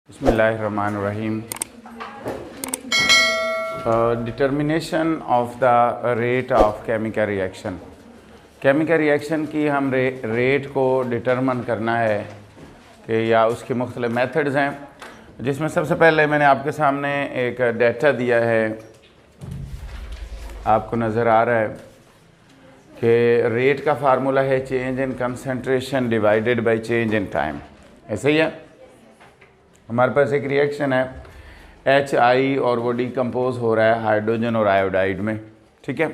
Bismillahirrahmanirrahim. Determination of the rate of chemical reaction. Chemical reaction की हम rate को determine करना है कि या उसके मुख्तलिफ मेथड्स हैं, जिसमें सबसे पहले मैंने आपके सामने एक डाटा दिया है, आपको नज़र आ रहा है कि रेट का फार्मूला है change in concentration divided by change in time. ऐसे ही है, हमारे पास एक रिएक्शन है HI और वो डिकम्पोज हो रहा है हाइड्रोजन और आयोडाइड में, ठीक है।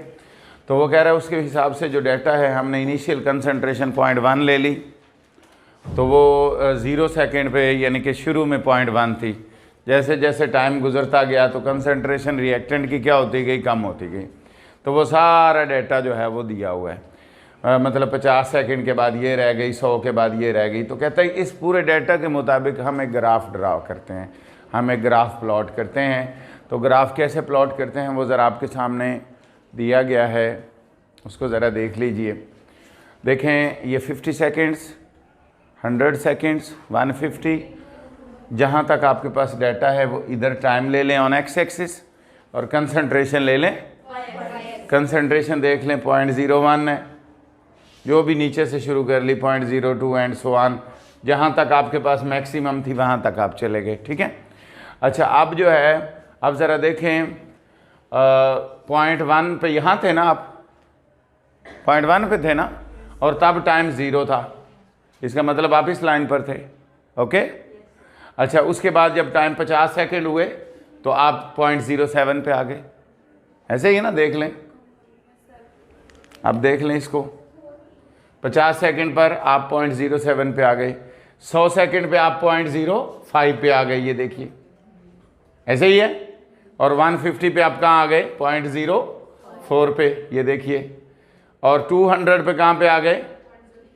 तो वो कह रहा है उसके हिसाब से जो डाटा है, हमने इनिशियल कंसंट्रेशन 0.1 ले ली, तो वो 0 सेकेंड पे यानी कि शुरू में 0.1 थी। जैसे जैसे टाइम गुजरता गया तो कंसंट्रेशन रिएक्टेंट की क्या होती गई, कम होती गई। तो वो सारा डाटा जो है वो दिया हुआ है, मतलब 50 सेकंड के बाद ये रह गई, 100 के बाद ये रह गई। तो कहता है इस पूरे डाटा के मुताबिक हम एक ग्राफ ड्रा करते हैं, हम एक ग्राफ प्लॉट करते हैं। तो ग्राफ कैसे प्लॉट करते हैं वो ज़रा आपके सामने दिया गया है, उसको ज़रा देख लीजिए। देखें ये 50 सेकेंड्स, 100 सेकेंड्स, 150, जहाँ तक आपके पास डाटा है वो इधर टाइम ले लें ऑन एक्स एक्सिस और कंसंट्रेशन ले लें, कंसंट्रेशन देख लें 0.01 है, जो भी नीचे से शुरू कर ली 0.02 एंड सो ऑन, जहाँ तक आपके पास मैक्सिमम थी वहाँ तक आप चले गए, ठीक है। अच्छा, अब जो है, अब ज़रा देखें 0.1 पे यहाँ थे ना आप, 0.1 पे थे ना, और तब टाइम 0 था, इसका मतलब आप इस लाइन पर थे, ओके। अच्छा, उसके बाद जब टाइम 50 सेकंड हुए तो आप 0.07 पे आ गए। ऐसे ही है ना, देख लें, अब देख लें इसको, 50 सेकंड पर आप 0.07 पे आ गए, 100 सेकंड पे आप 0.05 पे आ गए, ये देखिए ऐसे ही है। और 150 पे आप कहाँ आ गए, 0.04 पे, ये देखिए। और 200 पे कहाँ पे आ गए,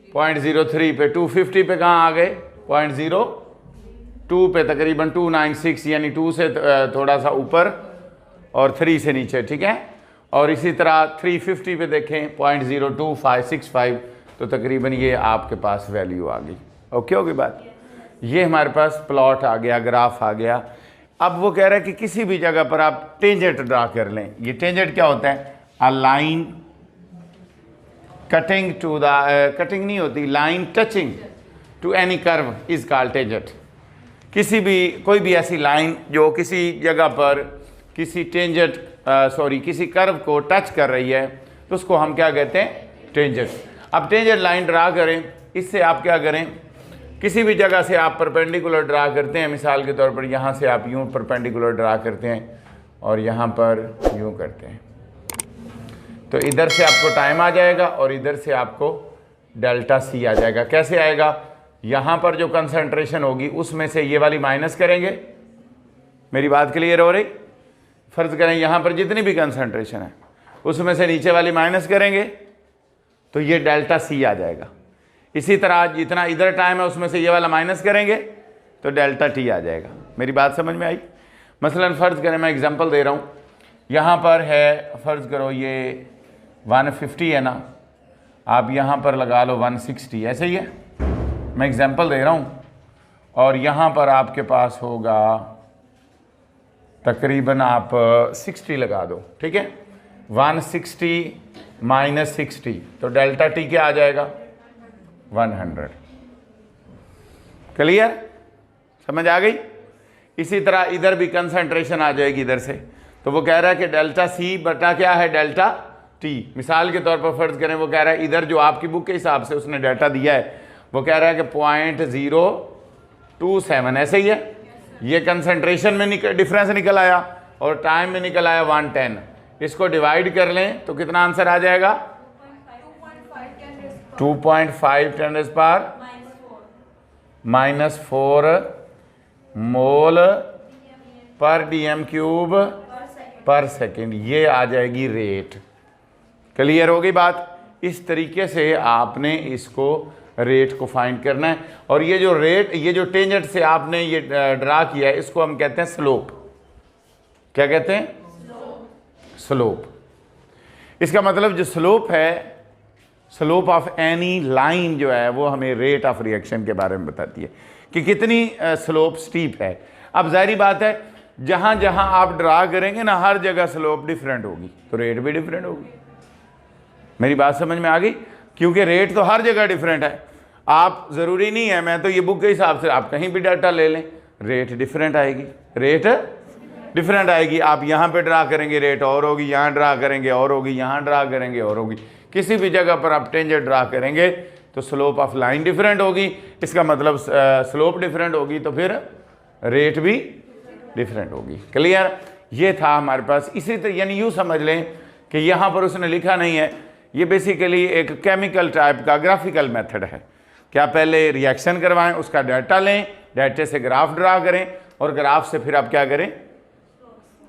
0.03 पे। 250 पे कहाँ आ गए, 0.02 पे, तकरीबन 296, यानी 2 से थोड़ा सा ऊपर और 3 से नीचे, ठीक है। और इसी तरह 350 पे देखें 0.02565, तो तकरीबन ये आपके पास वैल्यू आ गई, ओके होगी बात। ये हमारे पास प्लॉट आ गया, ग्राफ आ गया। अब वो कह रहा है कि किसी भी जगह पर आप टेंजेंट ड्रा कर लें। ये टेंजेंट क्या होता है, a line cutting to the, cutting नहीं होती, line touching to any curve is called tangent. किसी भी, कोई भी ऐसी लाइन जो किसी जगह पर किसी टेंजेंट किसी कर्व को टच कर रही है, तो उसको हम क्या कहते हैं, टेंजेंट। अब टेंजेंट लाइन ड्रा करें, इससे आप क्या करें, किसी भी जगह से आप परपेंडिकुलर ड्रा करते हैं। मिसाल के तौर पर यहाँ से आप यूँ परपेंडिकुलर ड्रा करते हैं और यहाँ पर यूँ करते हैं, तो इधर से आपको टाइम आ जाएगा और इधर से आपको डेल्टा सी आ जाएगा। कैसे आएगा, यहाँ पर जो कंसंट्रेशन होगी उसमें से ये वाली माइनस करेंगे। मेरी बात क्लियर हो रही, फ़र्ज़ करें यहाँ पर जितनी भी कंसंट्रेशन है उसमें से नीचे वाली माइनस करेंगे तो ये डेल्टा सी आ जाएगा। इसी तरह जितना इधर टाइम है उसमें से ये वाला माइनस करेंगे तो डेल्टा टी आ जाएगा। मेरी बात समझ में आई। मसलन फ़र्ज़ करें, मैं एग्जांपल दे रहा हूँ, यहाँ पर है, फ़र्ज़ करो ये 150 है ना, आप यहाँ पर लगा लो 160, ऐसे ही है, मैं एग्जांपल दे रहा हूँ। और यहाँ पर आपके पास होगा तकरीबन आप 60 लगा दो, ठीक है। 160 माइनस 60, तो डेल्टा टी क्या आ जाएगा, 100। क्लियर, समझ आ गई। इसी तरह इधर भी कंसंट्रेशन आ जाएगी इधर से, तो वो कह रहा है कि डेल्टा सी बटा क्या है, डेल्टा टी। मिसाल के तौर पर फ़र्ज़ करें, वो कह रहा है इधर जो आपकी बुक के हिसाब से उसने डाटा दिया है, वो कह रहा है कि 0.027, ऐसे ही है। ये कंसंट्रेशन में डिफरेंस निकल आया और टाइम में निकल आया 110। इसको डिवाइड कर लें तो कितना आंसर आ जाएगा, 2.5 -4 मोल पर DM³ पर सेकेंड, ये आ जाएगी रेट। क्लियर हो गई बात। इस तरीके से आपने इसको रेट को फाइंड करना है। और ये जो रेट, ये जो टेंजेंट से आपने ये ड्रा किया है, इसको हम कहते हैं स्लोप। क्या कहते हैं, स्लोप। इसका मतलब जो स्लोप है, स्लोप ऑफ एनी लाइन जो है वो हमें रेट ऑफ रिएक्शन के बारे में बताती है कि कितनी स्लोप स्टीप है। अब जाहिर बात है जहाँ जहाँ आप ड्रा करेंगे ना, हर जगह स्लोप डिफरेंट होगी तो रेट भी डिफरेंट होगी। मेरी बात समझ में आ गई? क्योंकि रेट तो हर जगह डिफरेंट है। आप ज़रूरी नहीं है, मैं तो ये बुक के हिसाब से, आप कहीं भी डाटा ले लें, रेट डिफरेंट आएगी, रेट डिफरेंट आएगी। आप यहाँ पे ड्रा करेंगे रेट और होगी, यहाँ ड्रा करेंगे और होगी, यहाँ ड्रा करेंगे और होगी। किसी भी जगह पर आप टेंजेंट ड्रा करेंगे तो स्लोप ऑफ लाइन डिफरेंट होगी, इसका मतलब स्लोप डिफरेंट होगी तो फिर रेट भी डिफरेंट होगी। क्लियर? ये था हमारे पास। इसी तरह यानी यूँ समझ लें कि यहाँ पर उसने लिखा नहीं है, ये बेसिकली एक केमिकल टाइप का ग्राफिकल मेथड है। क्या पहले रिएक्शन करवाएं, उसका डाटा लें, डाटे से ग्राफ ड्रा करें और ग्राफ से फिर आप क्या करें,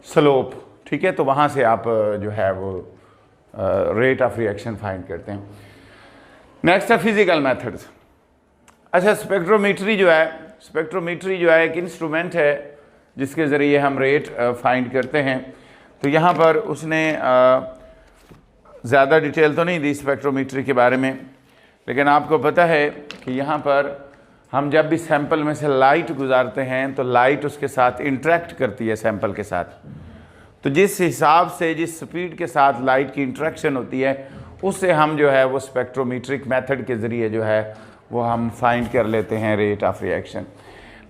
स्लोप। ठीक है, तो वहाँ से आप जो है वो रेट ऑफ रिएक्शन फाइंड करते हैं। नेक्स्ट है फिजिकल मेथड्स। अच्छा, स्पेक्ट्रोमीट्री जो है एक इंस्ट्रूमेंट है जिसके ज़रिए हम रेट फाइंड करते हैं। तो यहाँ पर उसने ज़्यादा डिटेल तो नहीं दी स्पेक्ट्रोमीट्री के बारे में, लेकिन आपको पता है कि यहाँ पर हम जब भी सैंपल में से लाइट गुजारते हैं तो लाइट उसके साथ इंटरेक्ट करती है सैंपल के साथ। तो जिस हिसाब से, जिस स्पीड के साथ लाइट की इंटरेक्शन होती है, उससे हम जो है वो स्पेक्ट्रोमीट्रिक मेथड के ज़रिए जो है वो हम फाइंड कर लेते हैं रेट ऑफ रिएक्शन।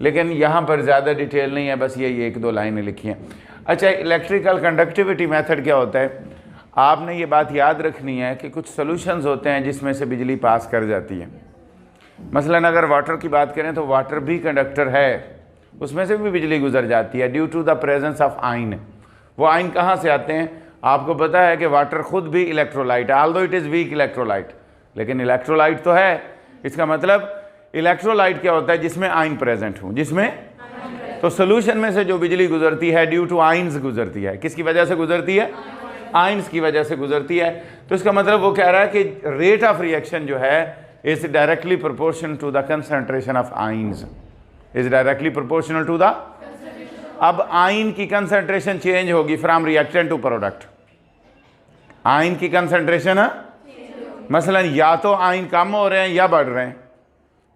लेकिन यहाँ पर ज़्यादा डिटेल नहीं है, बस ये एक दो लाइनें लिखी हैं। अच्छा, इलेक्ट्रिकल कंडक्टिविटी मेथड क्या होता है? आपने ये बात याद रखनी है कि कुछ सॉल्यूशंस होते हैं जिसमें से बिजली पास कर जाती है। मसलन अगर वाटर की बात करें तो वाटर भी कंडक्टर है, उसमें से भी बिजली गुजर जाती है due to the presence of ion. वो आइन कहाँ से आते हैं? आपको पता है कि वाटर खुद भी इलेक्ट्रोलाइट है, although it is weak electrolyte, लेकिन इलेक्ट्रोलाइट तो है। इसका मतलब इलेक्ट्रोलाइट क्या होता है? जिसमें आइन प्रेजेंट हो, जिसमें तो सोल्यूशन में से जो बिजली गुजरती है ड्यू टू आइन्स गुजरती है। किसकी वजह से गुजरती है? आइन्स की वजह से गुजरती है। तो इसका मतलब वो कह रहा है कि रेट ऑफ रिएक्शन जो है is directly proportional to the concentration of ions, is directly proportional to the. अब आइन की कंसंट्रेशन चेंज होगी from reactant to product. Ion की कंसंट्रेशन मसलन या तो आइन कम हो रहे हैं या बढ़ रहे हैं।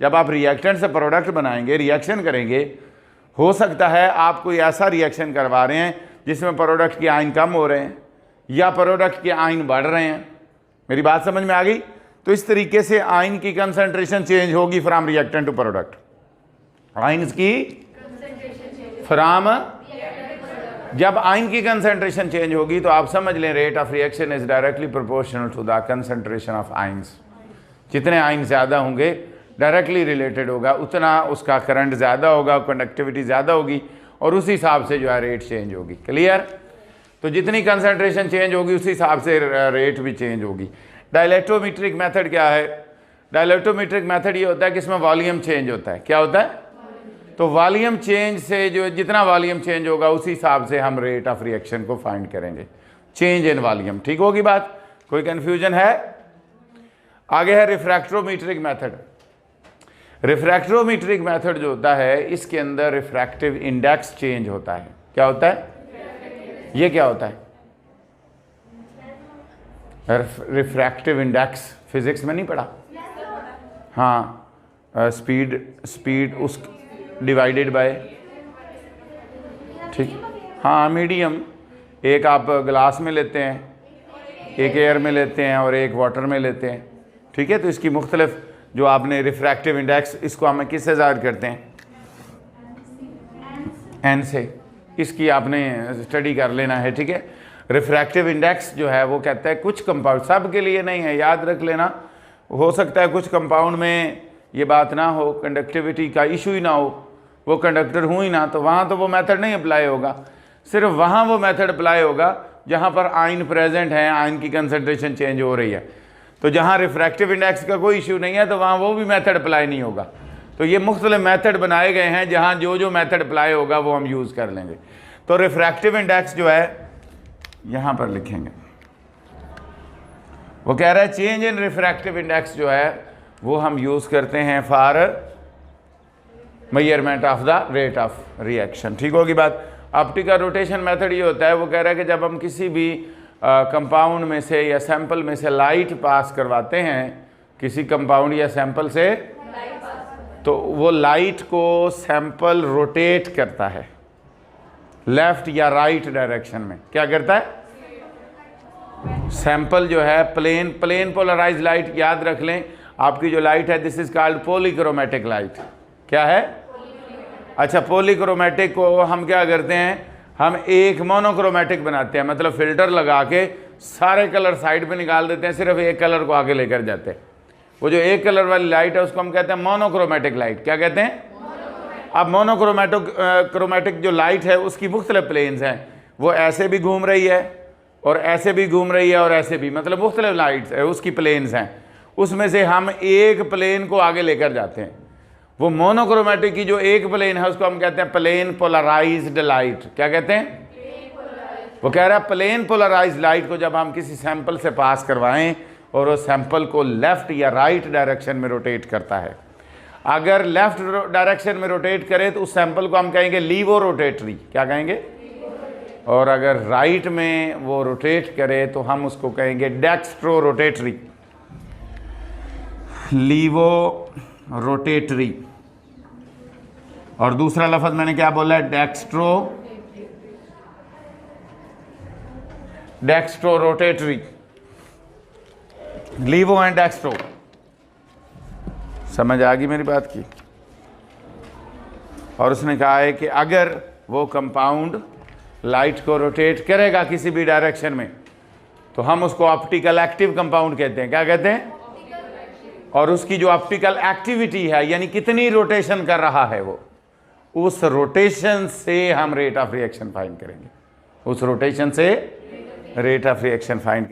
जब आप रिएक्टेंट से प्रोडक्ट बनाएंगे, रिएक्शन करेंगे, हो सकता है आप कोई ऐसा रिएक्शन करवा रहे हैं जिसमें प्रोडक्ट की आइन कम हो रहे हैं या प्रोडक्ट के आइन बढ़ रहे हैं। मेरी बात समझ में आ गई? तो इस तरीके से आइन की कंसंट्रेशन चेंज होगी from reactant to product. Ions की फ्रॉम, जब आइन की कंसंट्रेशन चेंज होगी तो आप समझ लें rate of reaction is directly proportional to the concentration of ions. जितने आइन ज़्यादा होंगे डायरेक्टली रिलेटेड होगा, उतना उसका करंट ज़्यादा होगा, कंडक्टिविटी ज़्यादा होगी और उस हिसाब से जो है रेट चेंज होगी। क्लियर? तो जितनी कंसंट्रेशन चेंज होगी उस हिसाब से रेट भी चेंज होगी। डायलेक्ट्रोमीट्रिक मेथड क्या है? डायलेक्ट्रोमीट्रिक मेथड ये होता है कि इसमें वॉल्यूम चेंज होता है। क्या होता है? तो वॉल्यूम चेंज से जो जितना वॉल्यूम चेंज होगा उसी हिसाब से हम रेट ऑफ रिएक्शन को फाइंड करेंगे। Change in volume. ठीक होगी बात? कोई कन्फ्यूजन है? आगे है रिफ्रैक्ट्रोमीट्रिक मेथड। रिफ्रैक्ट्रोमीट्रिक मेथड जो होता है इसके अंदर रिफ्रैक्टिव इंडेक्स चेंज होता है। क्या होता है? ये क्या होता है? रिफ्रैक्टिव इंडेक्स फिजिक्स में नहीं पढ़ा? हाँ, स्पीड उस डिवाइडेड बाय, ठीक। हाँ, मीडियम। एक आप ग्लास में लेते हैं, एक एयर में लेते हैं और एक वाटर में लेते हैं। ठीक है, तो इसकी मुख्तलिफ जो आपने रिफ्रैक्टिव इंडेक्स, इसको हम किससे ज़ाहिर करते हैं? एन से। इसकी आपने स्टडी कर लेना है। ठीक है, रिफ्रैक्टिव इंडेक्स जो है वो कहता है कुछ कंपाउंड, सब के लिए नहीं है, याद रख लेना। हो सकता है कुछ कंपाउंड में ये बात ना हो, कंडक्टिविटी का इशू ही ना हो, वो कंडक्टर हो ही ना, तो वहाँ तो वो मेथड नहीं अप्लाई होगा। सिर्फ वहाँ वो मेथड अप्लाई होगा जहाँ पर आइन प्रेजेंट है, आइन की कंसंट्रेशन चेंज हो रही है। तो जहाँ रिफ्रैक्टिव इंडेक्स का कोई इशू नहीं है तो वहाँ वो भी मेथड अप्लाई नहीं होगा। तो ये मुख्तलिफ मेथड बनाए गए हैं जहाँ जो जो मेथड अप्लाई होगा वो हम यूज़ कर लेंगे। तो रिफ्रैक्टिव इंडेक्स जो है यहाँ पर लिखेंगे, वो कह रहा है चेंज इन रिफ्रैक्टिव इंडेक्स जो है वो हम यूज़ करते हैं for measurement of the rate of reaction. ठीक होगी बात? ऑप्टिकल रोटेशन मेथड ये होता है, वो कह रहा है कि जब हम किसी भी कंपाउंड में से या सैंपल में से लाइट पास करवाते हैं, किसी कंपाउंड या सैंपल से तो वो लाइट को सैंपल रोटेट करता है लेफ्ट या राइट डायरेक्शन में। क्या करता है? सैंपल जो है प्लेन पोलराइज लाइट, याद रख लें आपकी जो लाइट है this is called polychromatic light. क्या है? अच्छा, पॉलीक्रोमेटिक को हम क्या करते हैं, हम एक मोनोक्रोमेटिक बनाते हैं, मतलब फिल्टर लगा के सारे कलर साइड पे निकाल देते हैं, सिर्फ एक कलर को आगे लेकर जाते हैं। वो जो एक कलर वाली लाइट है उसको हम कहते हैं मोनोक्रोमेटिक लाइट। क्या कहते हैं? अब मोनोक्रोमेटिक जो लाइट है उसकी मुख्तलिफ प्लेन्स हैं, वो ऐसे भी घूम रही है और ऐसे भी घूम रही है और ऐसे भी, मतलब मुख्तलिफ लाइट्स है उसकी प्लेन्स हैं, उसमें से हम एक प्लेन को आगे लेकर जाते हैं। वो मोनोक्रोमेटिक की जो एक प्लेन है उसको हम कहते हैं प्लेन पोलराइज्ड लाइट। क्या कहते हैं? वो कह रहा है प्लेन पोलराइज्ड लाइट को जब हम किसी सैंपल से पास करवाएं और वो सैंपल को लेफ्ट या राइट डायरेक्शन में रोटेट करता है, अगर लेफ्ट डायरेक्शन में रोटेट करे तो उस सैंपल को हम कहेंगे लीवो रोटेटरी। क्या कहेंगे? और अगर राइट में वो रोटेट करे तो हम उसको कहेंगे डेक्स्ट्रो रोटेटरी, लीवो रोटेटरी। और दूसरा लफ्ज मैंने क्या बोला है? Dextro rotatory, laevo and dextro. समझ आ गई मेरी बात की? और उसने कहा है कि अगर वो कंपाउंड लाइट को रोटेट करेगा किसी भी डायरेक्शन में तो हम उसको ऑप्टिकल एक्टिव कंपाउंड कहते हैं। क्या कहते हैं? और उसकी जो ऑप्टिकल एक्टिविटी है, यानी कितनी रोटेशन कर रहा है वो, उस रोटेशन से हम रेट ऑफ रिएक्शन फाइंड करेंगे। उस रोटेशन से रेट ऑफ रिएक्शन फाइंड